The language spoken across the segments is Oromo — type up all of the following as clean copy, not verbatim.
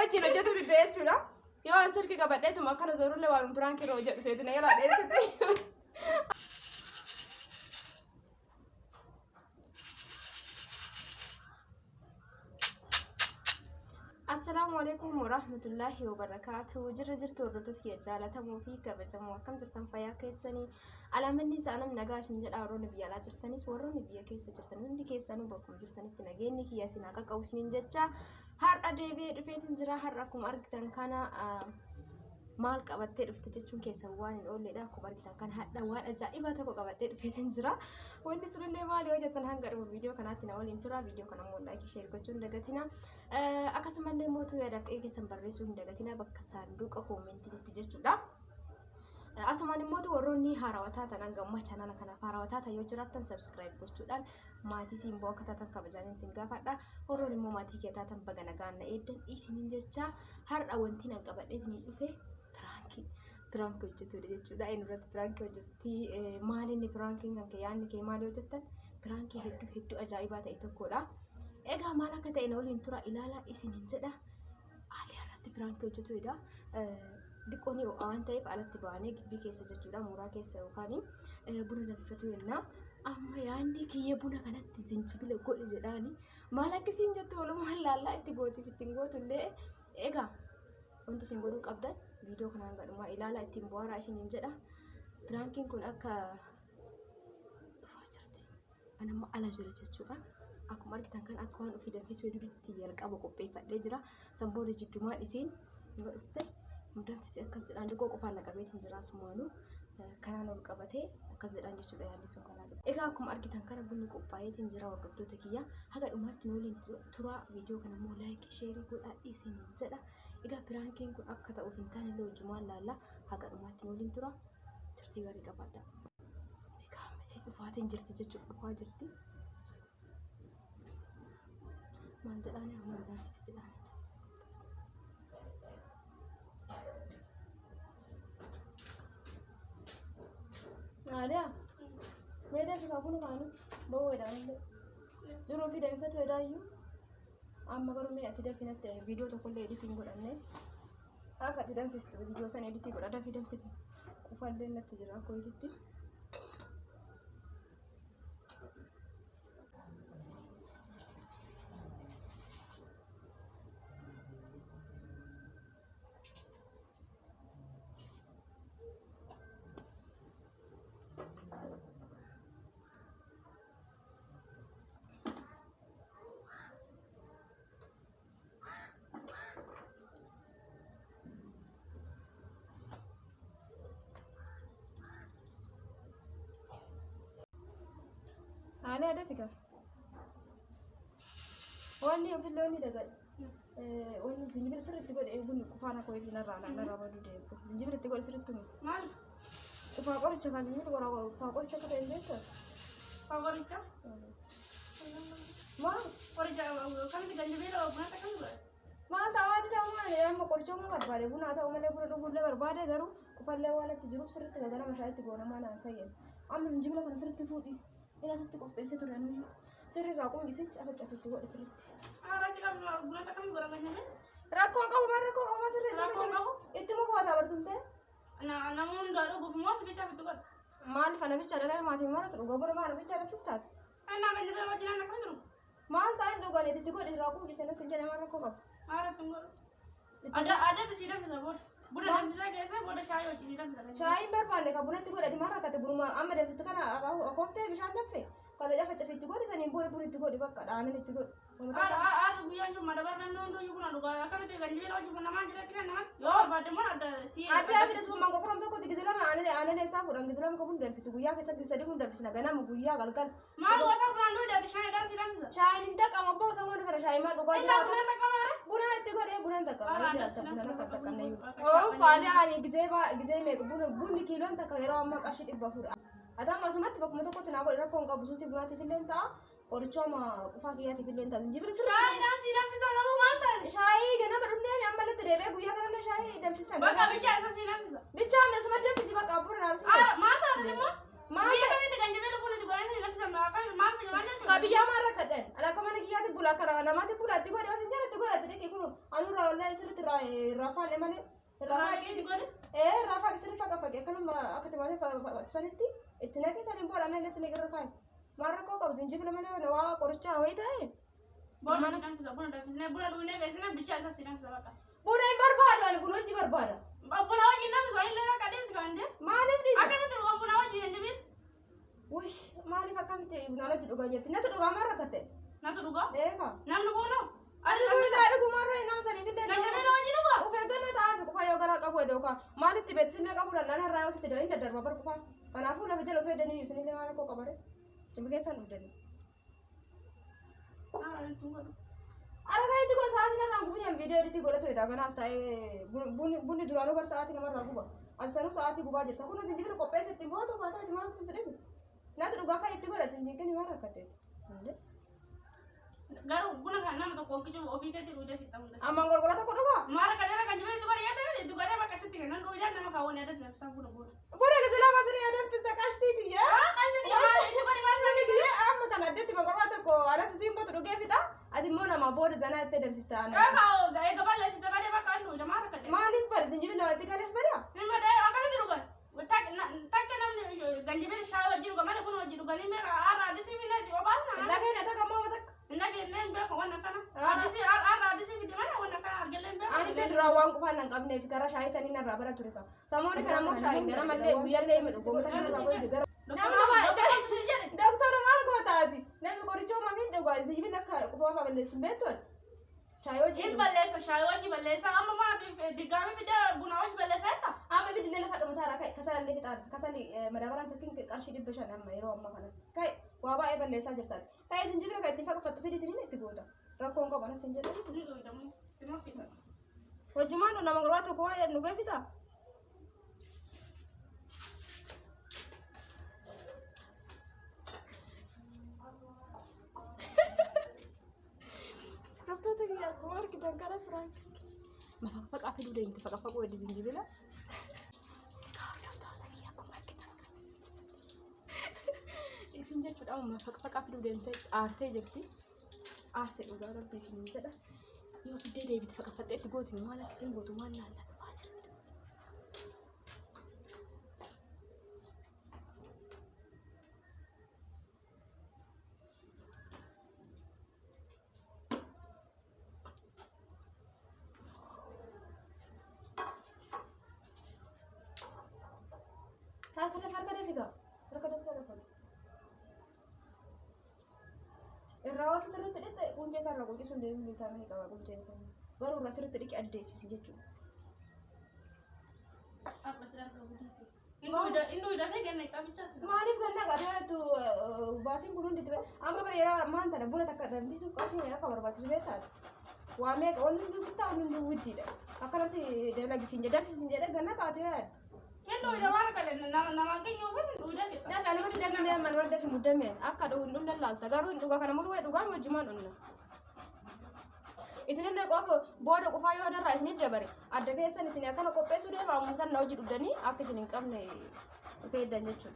wajjin hojjetu didde jechuudha. Yoo an sirki qabadheetuma akkana zoorullee waan piraanki yeroo jedhu seetina yalaa dheessite. Assalamu alaikum warahmatullahi wabarakatuh. Jirtu hordoftoota kiyya jaalatamuu fi kabajamoo akkam jirtan fayyaa keessanii alaamanni isaanam nagaa isin jedha warroonni biyya alaa jirtanis warroonni biyya keessa jirtan hundi keessanuu bakkuma jirtanitti nageenyi kiyya isin haa qaqqabu isiniin jecha har'a deebi'ee dhufeetiin jira. Har'a akkuma argitan kana maal qabattee dhufte jechuun keessan waan hin oolledha. Akkuma argitan kana hadha waan ajaa'ibaa tokko qabattee dhufeetiin jira. Wanni sunillee maali yoo jettan hanga dhuma viidiyoo kanaatti na waliin tura. Viidiyoo kana immoo laayikii sheer gochuun dagatina. Akkasumallee mootuu yaada keessan barreessuu hin dagatina bakka saanduqa koomentiitti jechuudha. Asumaan immoo warroonni haarawwataa tanan gammachaa nana kanaaf haarawwataa ta'e yoo jiraattan subscribe gochuudhaan maatii simboo akka taatan kabajaan isin gaafadha. Warroonni immoo maatii kee taatan baga nagaan na eeddan isiniin jecha har'a wanti nan qabadheetiin dhufe piraanki hojjetuudha jechuudha. Inni irratti piraanki hojjetti maalinni piraankiin kan kee yaadni kee maali hojjettan piraanki hedduu ajaa'ibaa ta'e tokkodha. Egaa maal akka ta'e na waliin tura ilaalaa isiniin jedha. Haalli irratti piraanki hojjetuudha. Diqooni waan ta'eef alatti ba'anii gibbii keessa jechuudha mooraa keessa yookaan buna danfifatu yennaa amma yaadni kiyya buna kanatti zinjibila godhe jedhaani maal akkasiin jettu walumaan laallaa itti gootiif ittiin gootullee egaa wanti isin godhuu qabdan viidiyoo kanaan gadhumaa ilaalaa ittiin bu'aaraa isiniin jedha. Piraankiin kun akka dhufaa jirti anamma ala jira jechuudha. Akkuma argitan kan akka waan ofii danfisuu hedduutti jalqaba qopheeffadhee jira. Sanboora jiddumaan isiin yoo dhufte mudanfisi akkas jedhaan diqoo qofaan naqabeetiin jira sumaanuu kanaan ol qabatee akkas jedhaan jechuudha yaadni sun kanaa. Egaa akkuma argitan kana bunni qophaa'eetiin jira hordoftoota kiyya haga dhumaatti waliin tura. Viidiyoo kana immoo laayikii sheerii godhaa isiniin jedha. Egaa piraankiin kun akka ta'uuf hin taane loojumaan laalla haga dhumaatti waliin tura. Turtii gaarii qabaadha. Egaa misee dhufaatiin jirti jechuudha dhufaa jirti. Maal jedhaanii amma mudanfisi jedhaan. Ada, beda sih kamu nunggu bawa edanya. Juru video ini tuh edayu. Amma kalau me tidak finat video tuh kalau editing buat aneh. Agak tidak fis video sana editing buat ada video fis. Kufan deh nanti jadi aku editing. Ada fikir. Wani yang film ni dekat. Wani zinjibir seret juga deh bun kufana kau itu nara badu deh. Zinjibir itu juga seret tu. Mal. Kufakor cakap zinjibir orang kufakor cakap ini tu. Kufakor cakap. Mal. Kufakor cakap. Kan kita zinjibir orang mana tak kan juga. Mal tahu ada tahu mana yang mau korcong mat bade bun atau mana bun lebar bade garu kufar lewala tu juruk seret tu gara macam itu guna mana kaya. Am zinjibir kan seret tu fudi. Ina satu kopi saya turun dulu. Seri rakung di sini apa cakap itu di sini. Cakap bulan tak kamu barangnya ni? Rakung kamu mana rakung kamu seri rakung kamu? Itu mau kau tahu bersunte? Namun daru gue semua sih cakap itu kan. Mal fana bicara dari mati mana tu? Gue baru mana bicara pistat. Anak kan juga macam anak kan tu. Mal tahu dulu kan itu gue di rakung di sana sini mana rakung kamu? Ada tunggu. Ada di sini bisa bor. Bulan bisa desa bodoh syai aja di dalam. Syai berpandai kabunan tiga dari mana kata burung amma dari situ kan aku teh bisa dapat. Kalau dia kata itu di sana boleh boleh itu di bawah ada itu. Ada bukan cuma ada barang dong juga pun ada. Kami tu ganjil aja pun nama jadi kan nama. Yo pada mana ada si. Ada kita semua mangkok orang tu kau tiga jelam ane sah orang tiga jelam kau pun dah pisu guya kita bisa dia pun dah pisu naga nama guya galkan. Malu asal pun anu dah syai dah silam bisa. Syai ni tak kamu apa sama dengan syai mah lupa. Bulan tak kamar. Bulan itu dia bulan tak kamar. Bulan tak kamar ni. Oh, faham ni gizai me bun kilo tak kira amma kasih ibu fur. Ada masumat bak motor kau tenaga rakong kau bususi bulan tu filem tak. Or cuma kufakiya tu filem tak. Jadi bersih. Syai nasi dah bisa lalu masa. Syai gana berumnya ni amma leter deh. Guya kerana syai dah bisa. Baka bicara asal sih dah bisa. Bicara masa macam bisa bak kapur nasi. Masa ada ni mah. Masa kami tu ganjil pun itu gana ni dah bisa. Makan maaf ni mana tu. Kabiya marah kaden. Anak kau mana kiya tu bulan kerana nama tu bulan tu gua dia masih jalan tu gua tu dek ikut. Anu rawalnya يصير ترى رافع لمن رافع كيس رافع كيس رافع كفاك كنا أكتب عليه فسنتي التناقص أنا بقول أنا لسه نقدر رافع مرة كوكب زنجبيل لمن نوا قرشة ويدا هي بونا نفسه بونا نفسه بونا بونا كيسنا بيجا أساسي نفسه بقى بونا بربادة أنا بونا جي بربادة بونا وجه نفسه إلا ما كده سكانده ما نبدي أكمل تلقى بونا وجه زنجبيل وش ما لك كم تي بونا نجد وجا جت نجد وجا مرة كته نتلقى ديكا نام نقوله أنا لا أنا مرة إنما سنة كده زنجبيل وجه نقوله وفي تعرف كفاية وقرا كفاية دوكا ما نتبت سنة كفاية أنا رايو ستدرين تدرب بابر كفاية أنا أقول له فجأة في دنيا يسني لي ما أنا كوكا بره جمعة سنة بدني أنا كاي تقول ساعتنا أنا أقول يوم فيديو دي تقول تويدا كنا أستاي بني دورانو بس ساعتنا مرة أقول أنسانو ساعتي بوجا جرتا كنا زنجبيل كوباية ستيمو تو كاتا تمام تسرق ناتو دوكا كاي تقول زنجبيل كني مرة كتير garu buna kan nama to konki jo ofi kete udah kita udah amang gor-gor tak kodoka mara kadera kan jebel itu kari ada itu kari apa kasih tinggal nan udah nama kawan ada dalam sang buna buna buna ada selama sini ada pesta kasti dia kan itu kari mana dia amma kan ada timang gor tak ko ada tu simbo tu doge fita adi mona ma board zana te dem pesta ana kau gaya kepala sih tapi apa kan udah mara kadera malik par zinjibil lawati kale fada memang ada akan itu rugan tak kan ganjibel shawa jiru kan mana pun jiru kan ini ara ada sih mina di obar na daga na ta kamo mata nage lembe ko wana kana ara di sih di mana wana kana arge lembe ani ke drawang ko fanan kabne fikara shahi sani na babara turika samone kana mo shahi ngara malle uyalle me go mata kana ko de gar doctor mar go taati nem ko richo ma min de go zinjibil nakka ko fa balle sumbeto shayo in balesa shayo waji balesa amma ma di gawe fida buna waji balesa ta amma bidi lela fado mutara kai kasala le fitar kasali madabaran takin ke qarshi dibashan amma yero amma kana kai waba e balesa jirtan kai zinjibil kai tifa ko fatu fidi tirin tigoda rakon ko bana zinjibil ni do damu timo fita wajumano na mangrata ko ya nuga fita رفضت يا كمار كده كان فرانك ما فقط عفوا ده انت فقط فقط ودي زنجبيل اسم جت أو ما فقط عفوا ده انت عارتي جبتي عارسي ولا ربي اسمه كده يوم بدي ده فقط فتحت جوتي ما لك اسم جوتي ما لا فاجر farka figa الراس ترى تدت kunci sarra kunci sun deemu ni taame qaba kunci san baru rasir tediki addeesisi jechuudha apa sih aku begitu indu udah saya ganna tapi cas maaliif ganna qadaatu baasin kun hundi amma bareera maanta da buna takka dambisu qafi akka barbaachisu beektaas waa meeqa onni dubbita onni duwwiddiidha akkanatti dalagisiin jedhamsisin jedhe ganna qaatee indu udah mara kada nama kenyu fan udah kita dah kan waktu saya biar manual dah mudah men akka do undun dalal tagaru induga kana mulu duga mo jiman onna isine ne ko bodo ko fayo da rais ni dabare adda fesan isine kana ko pesu de ba mun tan nawji dudani akka sinin kamne fe da nyechu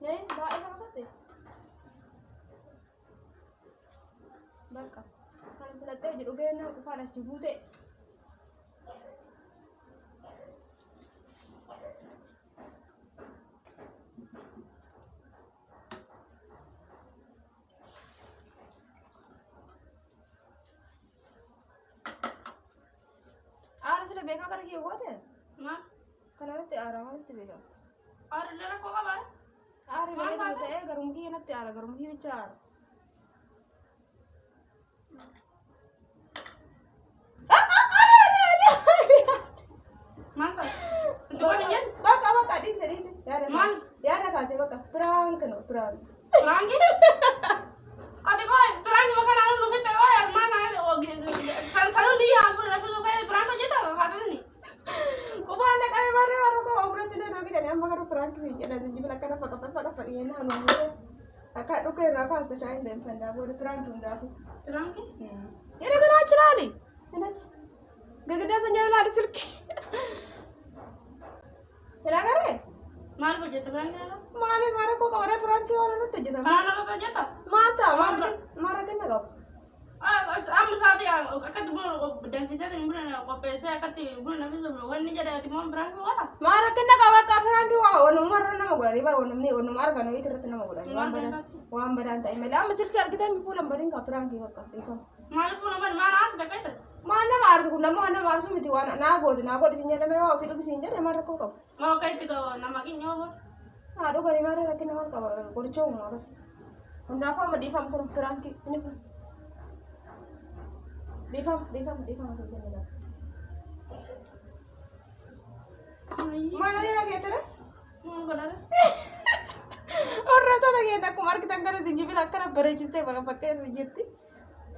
baik banget deh. Baka. Kan pelate jadi ogena ko panas jibute. Ara sila beka kar ki wote. ma Kana te ara wanti beka. ara dara ko kabar Ara beka te garum ki na te ara garum ki bichar. masa itu kan aja Baka di sini. Man. Ya ada kasih baka. Prank no prank. Terangin ate koi terangin makan anu nu kita koi mana kan selalu lihat ampun tapi tuh kayak berapa juta kata nih Ko ba na kami mare maro ko obro tine do kita ne amma garu prank si. Ada sini bila kana paka yenna no akka dhukke irraa kaasta shaayin deemfanda booda piraanki hundaafu. Piraanki? Jedhe kanaa achi laali. Kanachi. Girgiddaa san jala laali silki. Ila garee? Maal hojjeta piraanki ala? Maali koo qabatee piraanki waan irratti hojjetama. Kanaan irratti hojjeta? Maara kenna qabu. Amma sa'aatii akkatti buna danfisee buna qopheessee akkatti buna danfisuuf wanni jedhati moo piraanki wala? Maara kenna qabu akka piraanki waa waanuma irra nama godhanii bara waanuma argan wayii irratti nama godhanii waan badaan ta'e malee amma silki argitan fuulan badiin ka piraanki bakka beekamu. Maal fuulan badi maal aarsi dhaqqeete? Maal nama aarsu kun nama nama aarsu miti waan naa gooti siin jedhamee waa ofii dhugisiin jedhe maal rakkoo qabu. Moo akka itti nama qinyoo bor? Haa dhuganii maal rakkina maal qaba qoricha uumaa bara. Hundaafuu amma dhiifama kun piraanki inni kun. Dhiifama sun kenna. Mana jira keettire? Warroota keenya akkuma argitan kana sinjibila akkana bareechistee fakkeessu jirti.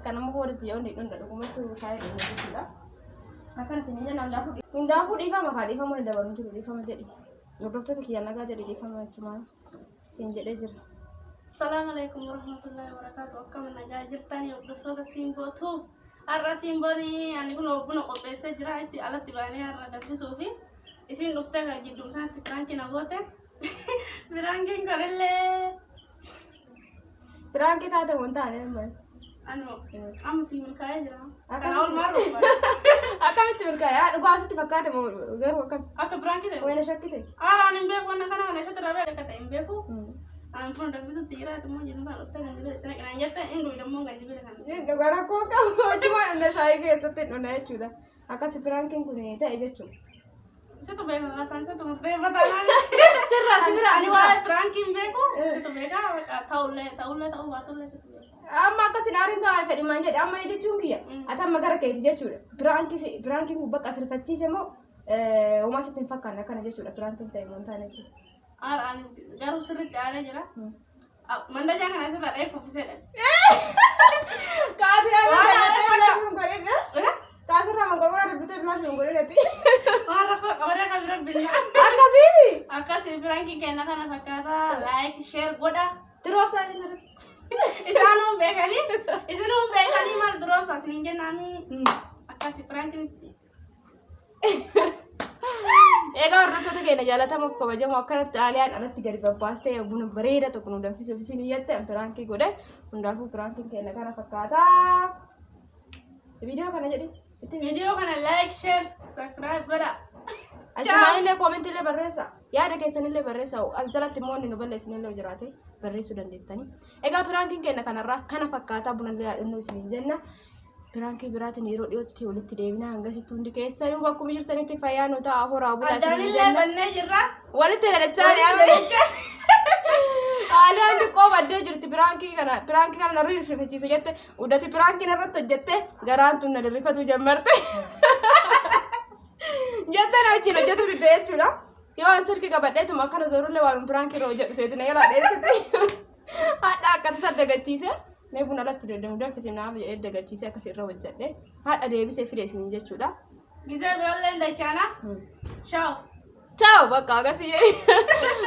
Kanammoo boodas yoo hundi dhunda dhugumatti shaayii dhugu jechuudha. Akkana sinii jenna hundaafuu dhiifama kaa dhiifama ni dabaluun jiru dhiifama jedhi. Hordoftoota kiyya nagaa jedhi dhiifama jechuudha. Siin jedhee jira. Assalamu alaikum warahmatullahi wabarakatuh. Akkam nagaa jirtanii hordoftoota Simbootu. Har'a Simbooni ani kun buna qopheessee jira itti alatti baanee har'a danfisuufi isin dhuftee kan jidduu isaatti piraanki na goote. Piraankiin godhallee. Piraanki taate wanta ani amma. Amma si milkaa'ee jira. Kana ol maaruu akkamitti milkaa'ee dhugaasitti fakkaate moo garuu akkam akka piraanki ta'e wayna shakkite. Haaraan hin beeku wanna kana kana isatti rabee akka ta'e hin beeku. An pun danfisuutti jira immoo jiru kan dhuftee kan jibile itti naqinaan jette hin dhuyi dammoo kan jibile kana. Dhugara koo qabu hojii dhunda shaayii keessatti dhunda jechuudha. Akkasi piraankiin kun ta'e jechuudha. Situ beeka kaasaan situ murtee bataan. Sirraa sibira Ani waa'ee piraankiin beeku situ beeka ta'ullee ta'uu baatullee situ beeka. Amma akka sinaariin ta'an fedhi maan jedhe amma jechuun kiyya ati amma gara keeti jechuudha. Piraankiin kun bakka sirfachiise moo homaa sitti hin fakkaanne akkana jechuudha piraankiin ta'e moo taane jechuudha. Haaraan garuu sirriitti aadaa jira. Mandajaa kana sirraa dhahee koffiseedha. Kaasii amma jallatee mun godhee kaasirraa mangorgora dubbitee bilaas mun godhee dhatti. Warra kan bira billa. Akkasiifi. Akkasii piraankiin kenna kana fakkaata laayik sheer godha. Tiroofsaan isarratti. Isaanuu beekanii maal tiroofsaa siniin jennaanii akkasii piraankiin. Egaa hordoftoota keenya jaalatamuuf kabajamu akkanatti aaliyaan alatti gadi babbaastee buna bareeda tokko nu danfisuuf isin iyyatti piraankii godhe hundaafuu piraankiin keenya kana fakkaata. Viidiyoo kana jedhi. Viidiyoo kana like, share, subscribe godha. Achuma illee koomentii illee barreessa. Yaada keessan illee barreessa. Asirratti immoo nu balleessin illee jiraate barreessuu dandeettani. Egaa piraankiin keenya kanarraa kana fakkaata buna illee yaadannoo isin jenna. Piraanki biraatiin yeroo dhiyootti walitti deebinaa hangasitti hundi keessa yoo bakkuma jirtanitti fayyaa nu ta'a horaa bulaa isin jenna. Bannee jirra. Walitti dadachaa yaamne. Aaliyaan xiqqoo baddee jirti piraanki kana narri rifechiise jette uddati piraankiin irratti hojjette garaan tun na rifatu jammarte. Jette na wajjin hojjetu didde jechuudha. Yoo an sirki qabadheetuma akkana zoorullee waan piraanki irra hojjedhu seetina yeroo dheessite. Haadha akkati saddagachiise. Mee buna alatti deddeemu danfisee naaf jedhee dagachiisee akkasirra hojjedhe haadha deebisee fide isin jechuudha. Gizee birallee dachaana. Ciao. Ciao bakka agarsiise.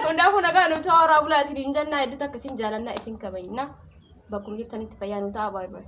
Hundaafuu nagaa nu ta'aa horaa bulaa isin jenna hedduutu akkasiin jaalannaa isin kabajna. Bakkuma jirtanitti fayyaa nu ta'aa baay'ee.